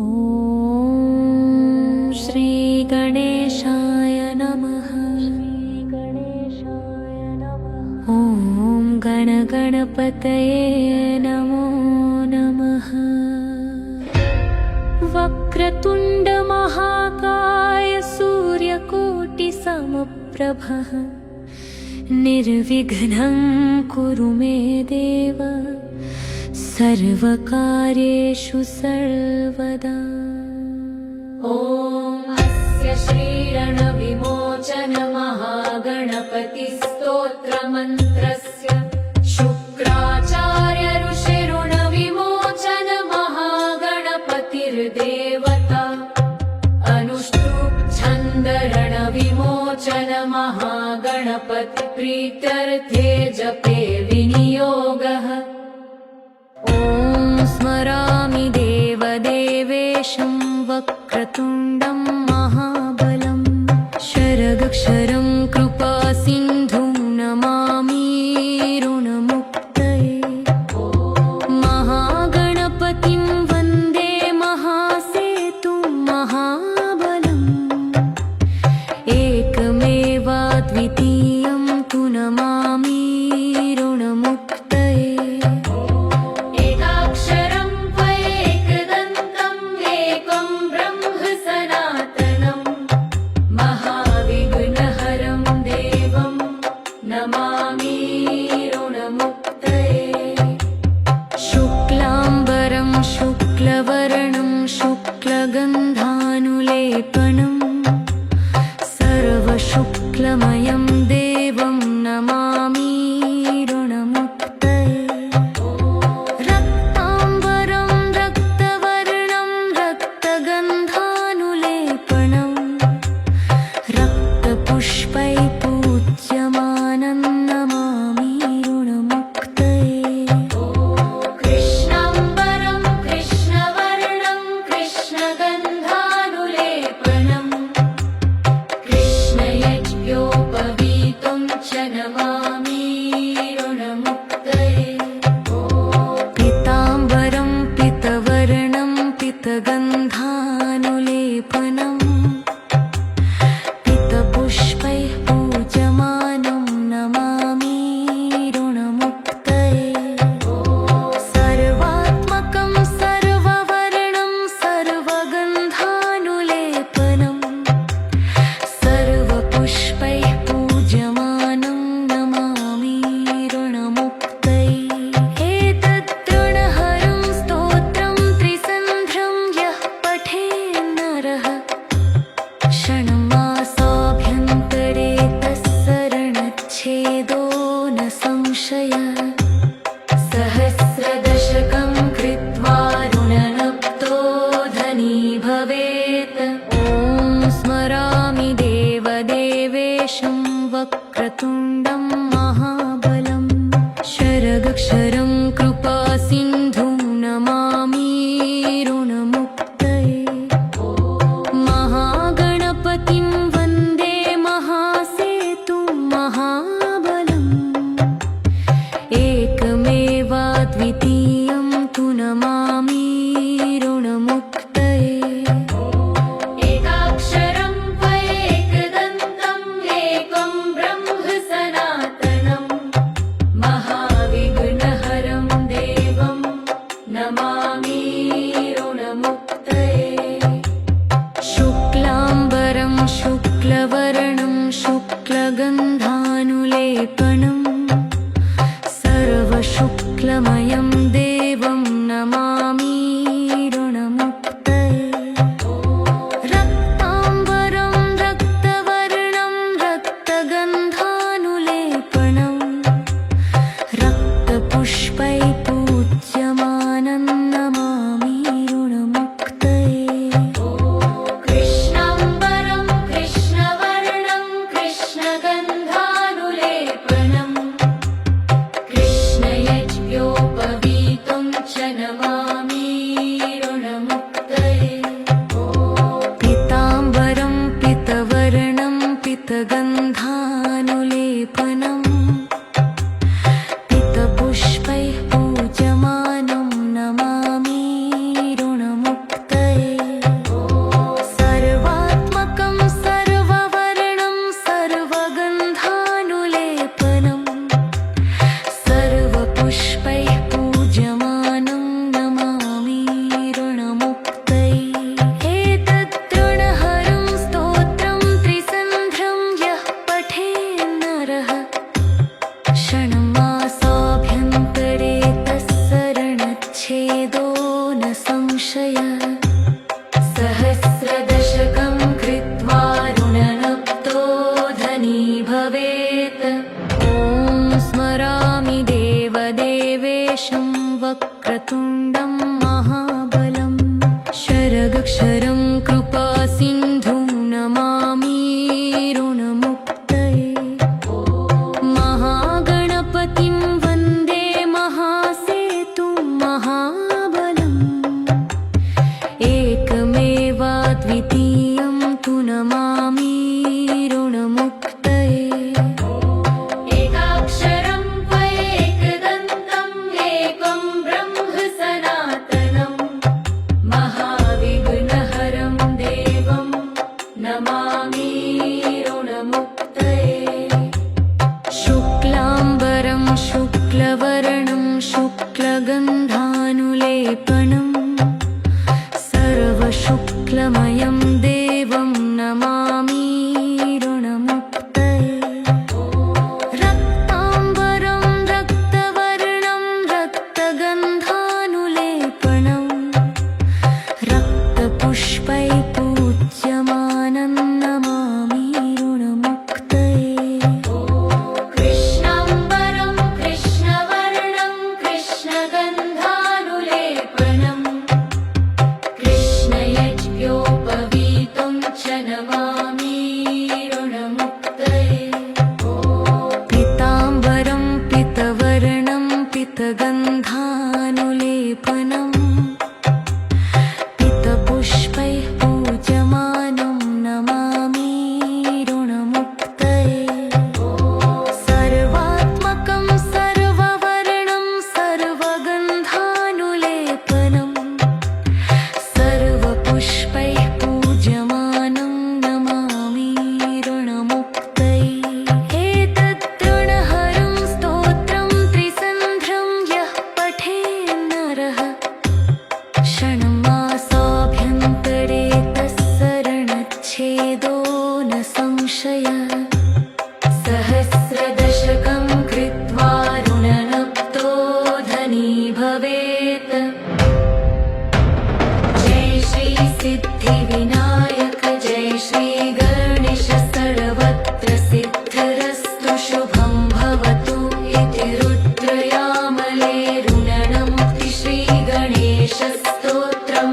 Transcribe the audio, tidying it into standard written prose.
ॐ श्री गणेशाय नमः। ॐ गणगणपतये नमो नमः। वक्रतुण्ड महाकाय सूर्यकोटिसमप्रभः निर्विघ्नं कुरु मे देव सर्वकार्येषु सर्वदा। ॐ अस्य श्रीरणविमोचन महागणपतिस्तोत्रमन्त्रस्य शुक्राचार्य ऋषिऋणविमोचन महागणपतिर्देवता अनुष्टुप् छन्दरणविमोचन महागणपति प्रीत्यर्थे जपे विनियोगः। ॐ स्मरामि देवदेवेशं वक्रतुण्डं महाबलं शरगक्षरं कृपासिन्धुं नमामि ऋणमुक्तये। महागणपतिं वन्दे महासेतुं महाबलम् एकमेवाद्वितीयं तु नमामि ऋणमुक्तये। एकाक्षरं त्वयैकदन्तम् एकं ब्रह्म सनातनं महाविघ्नहरं देवं नमामि ऋणमुक्तये। शुक्लाम्बरं शुक्लवर्णं शुक्लगन्धानुलेपनं सर्वशुक्लमयं देवं नमामि ऋणमुक्तये। रक्ताम्बरं रक्तवर्णं रक्तगन्धानुलेपनं रक्तपुष्पै पूज्यमानं नमामि ऋणमुक्तये। कृष्णाम्बरं कृष्णवर्णं कृष्णगन्धानुलेपनं कृष्णयज्ञोपवीतं संशयः सहस्रदशकं कृत्वा ऋणनप्तो धनी भवेत् ॐ स्मरामि देवदेवेशं वक्रतुण्डं महाबलं शरगक्षरं कृपासिन्धुं नमामि ऋणमुक्तये महागणपतिं वन्दे महासेतुं महाबलम् एकमेवाद्वितीयं तु नमामि ऋणमुक्तये एकाक्षरं त्वयैकदन्तम् एकं ब्रह्म सनातनं महाविघ्नहरं देवं नमामि ऋणमुक्तये शुक्लाम्बरं शुक्लवर्णं शुक्लगन्धानुलेपनं सर्वशुक्लमयं देवं नमामि ऋणमुक्तये रक्ताम्बरं रक्तवर्णं रक्तगन्धानुलेपनं रक्तपुष्पैः पूज्यमानं नमामि ऋणमुक्तये कृष्णाम्बरं कृष्णवर्णं कृष्णगन्धानुलेपनं कृष्णयज्ञोपवीतं च नमामि ऋणमुक्तये पीताम्बरं पीतवर्णं पीतगन्धानुलेपनं पीतपुष्पैः पूज्यमानं नमामि ऋणमुक्तये सर्वात्मकं सर्ववर्णं सर्वगन्धानुलेपनं सर्वपुष्पैः पूज्यमानं नमामि ऋणमुक्तये एतद्धृणहरं स्तोत्रं त्रिसन्ध्रं यः पठेन्नरः षण्मासाभ्यन्तरे तस्सरणच्छेदो न संशयः सहस्रदशकं कृत्वा ऋणनप्तो धनी भवेत् जय श्री सिद्धिविनायक जय श्री गणेश सर्वत्र सिद्धिरस्तु शुभं भवतु इति रुद्रयामले ऋणनमुक्ति श्री गणेशस्तोत्रं